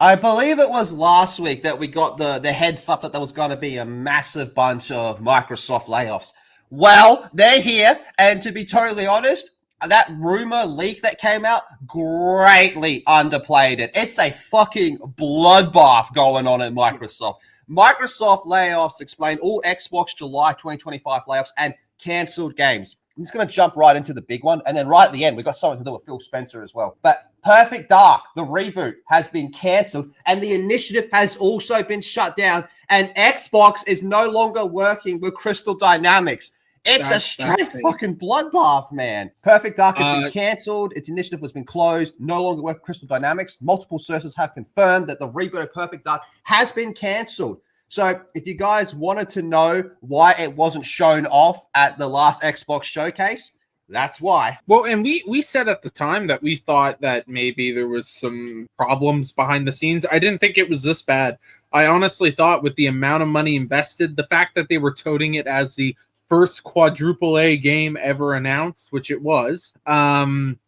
I believe it was last week that we got the heads up that there was going to be a massive bunch of Microsoft layoffs. Well, they're here, and to be totally honest, that rumor leak that came out greatly underplayed it. It's a fucking bloodbath going on at Microsoft. Microsoft layoffs explain all Xbox July 2025 layoffs and cancelled games. I'm just going to jump right into the big one. And then right at the end, we've got something to do with Phil Spencer as well. But Perfect Dark, the reboot, has been cancelled. And the initiative has also been shut down. And Xbox is no longer working with Crystal Dynamics. It's a straight fucking bloodbath, man. Perfect Dark has been cancelled. Its initiative has been closed. No longer working with Crystal Dynamics. Multiple sources have confirmed that the reboot of Perfect Dark has been cancelled. So if you guys wanted to know why it wasn't shown off at the last Xbox showcase, that's why. Well, and we said at the time that we thought that maybe there was some problems behind the scenes. I didn't think it was this bad. I honestly thought with the amount of money invested, the fact that they were touting it as the first quadruple A game ever announced, which it was. Not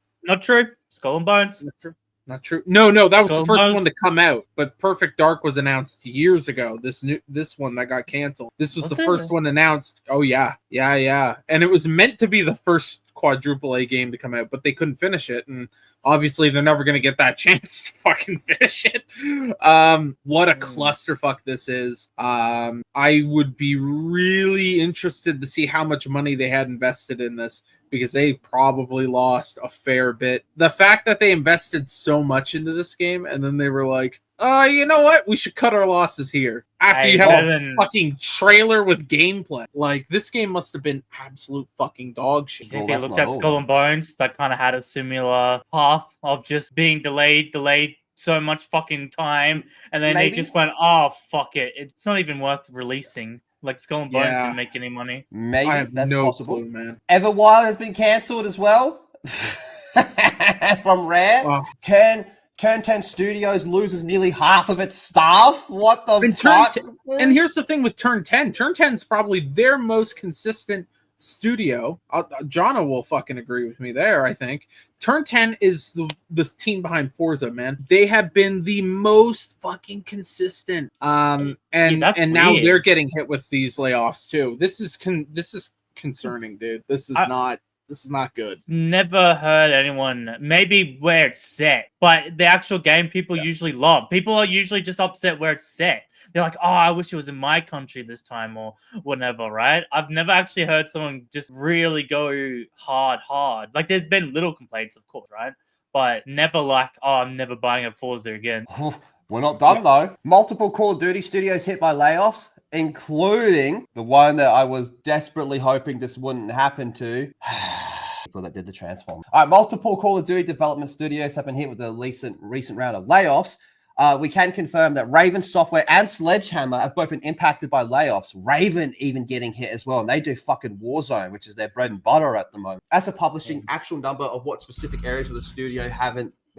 true. Skull and Bones. Not true. No, that was the first one to come out. But Perfect Dark was announced years ago. This one that got canceled. This was the first one announced. Oh yeah. And it was meant to be the first quadruple A game to come out, but they couldn't finish it, and obviously they're never going to get that chance to fucking finish it. What a clusterfuck this is. I would be really interested to see how much money they had invested in this, because they probably lost a fair bit. The fact that they invested so much into this game and then they were like, you know what? We should cut our losses here. After you have a fucking trailer with gameplay. Like, this game must have been absolute fucking dog shit. You think they looked at Skull and Bones that kind of had a similar path of just being delayed so much fucking time, and then they just went, oh, fuck it. It's not even worth releasing. Like, Skull and Bones didn't make any money. Maybe that's possible. Clue, man. Everwild has been cancelled as well. From Rare. Oh. Turn 10 Studios loses nearly half of its staff. What the fuck? And here's the thing with Turn 10. Turn 10 is probably their most consistent studio. Jono will fucking agree with me there, I think. Turn 10 is the team behind Forza, man. They have been the most fucking consistent. And now they're getting hit with these layoffs too. This is concerning, dude. This is not good. Never heard anyone, maybe where it's set, but the actual game people usually love. People are usually just upset where it's set. They're like, oh, I wish it was in my country this time or whatever, right? I've never actually heard someone just really go hard. Like, there's been little complaints, of course, right? But never like, oh, I'm never buying a Forza again. We're not done, though. Multiple Call of Duty studios hit by layoffs, including the one that I was desperately hoping this wouldn't happen to. People that did the Transform. All right, multiple Call of Duty development studios have been hit with a recent round of layoffs. We can confirm that Raven Software and Sledgehammer have both been impacted by layoffs. Raven even getting hit as well, and they do fucking Warzone, which is their bread and butter at the moment. As a publishing, actual number of what specific areas of the studio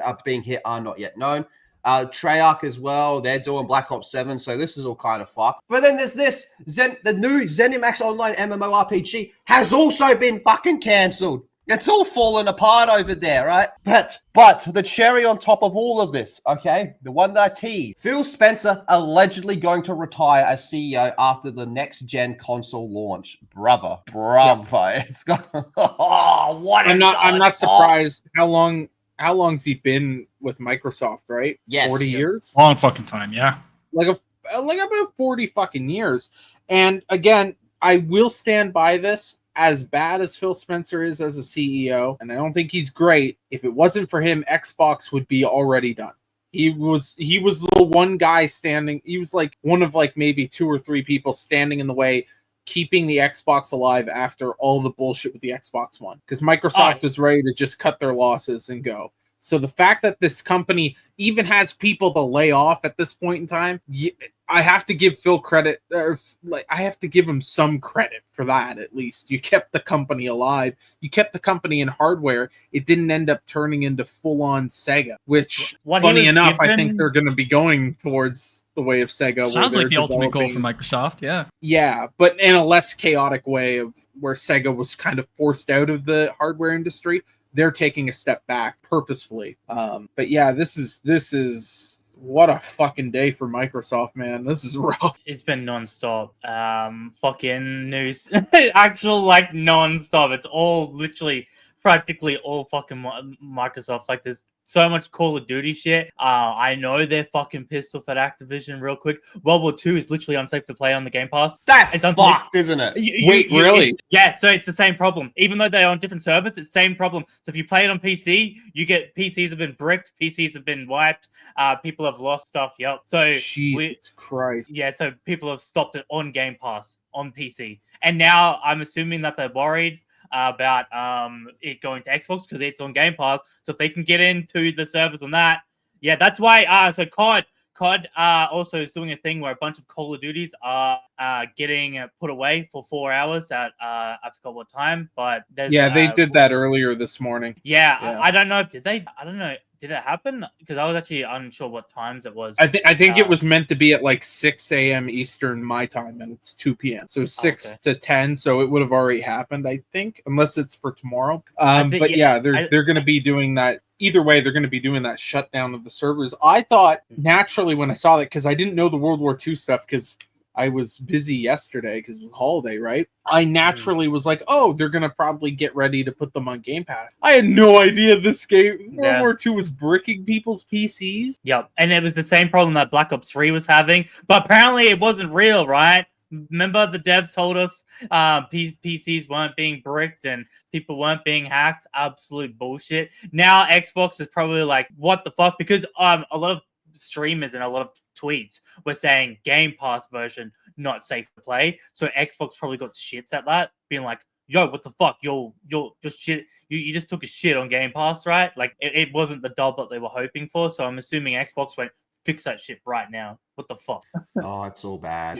are being hit are not yet known. Treyarch as well, they're doing Black Ops 7, so this is all kind of fucked. But then there's this, the new ZeniMax Online MMORPG has also been fucking cancelled. It's all falling apart over there, right? But the cherry on top of all of this, okay, the one that I teased, Phil Spencer allegedly going to retire as CEO after the next gen console launch. Brother. Yeah. It's got what? I'm not surprised. How long's he been with Microsoft, right? Yes. 40 years? Long fucking time, yeah. Like about 40 fucking years. And again, I will stand by this. As bad as Phil Spencer is as a CEO, and I don't think he's great, if it wasn't for him, Xbox would be already done. He was the one guy standing. He was like one of like maybe 2 or 3 people standing in the way, keeping the Xbox alive after all the bullshit with the Xbox One. Because Microsoft was ready to just cut their losses and go. So the fact that this company even has people to lay off at this point in time, I have to give Phil credit, or like I have to give him some credit for that. At least you kept the company alive. You kept the company in hardware. It didn't end up turning into full-on Sega, which, funny enough, I think they're going to be going towards the way of Sega. Sounds like the ultimate goal for Microsoft, yeah. Yeah, but in a less chaotic way of where Sega was kind of forced out of the hardware industry. They're taking a step back purposefully. But yeah, this is What a fucking day for Microsoft, man. This is rough. It's been non-stop. Fucking news. Actual, like, non-stop. It's all literally practically all fucking Microsoft. Like, there's so much Call of Duty shit. I know they're fucking pissed off at Activision real quick. World War II is literally unsafe to play on the Game Pass. That's It's fucked, isn't it? Really? Yeah, so it's the same problem. Even though they're on different servers, it's the same problem. So if you play it on PC, you get PCs have been bricked, PCs have been wiped, people have lost stuff. Yep. So Jesus Christ. yeah, so people have stopped it on Game Pass on PC, and now I'm assuming that they're worried about it going to Xbox because it's on Game Pass. So if they can get into the servers on that, yeah, that's why. So COD also is doing a thing where a bunch of Call of Duties are getting put away for 4 hours at I forgot what time, but there's They did that earlier this morning. Yeah. I don't know. Did they? I don't know. Did it happen? Because I was actually unsure what times it was. I think it was meant to be at like 6 a.m. Eastern my time, and it's 2 p.m. So 6 to 10. So it would have already happened, I think, unless it's for tomorrow. But they're going to be doing that. Either way, they're going to be doing that shutdown of the servers. I thought naturally when I saw that, because I didn't know the World War II stuff, because I was busy yesterday because it was holiday, right? I naturally was like, oh, they're going to probably get ready to put them on Game Pass. I had no idea this game, World War II, was bricking people's PCs. Yep. And it was the same problem that Black Ops 3 was having, but apparently it wasn't real, right? Remember the devs told us PCs weren't being bricked and people weren't being hacked? Absolute bullshit. Now Xbox is probably like, what the fuck? Because a lot of streamers and a lot of tweets were saying Game Pass version not safe to play. So Xbox probably got shits at that, being like, yo, what the fuck? You're just shit. You just took a shit on Game Pass, right? Like it wasn't the dub that they were hoping for. So I'm assuming Xbox went, fix that shit right now. What the fuck? Oh, it's so bad.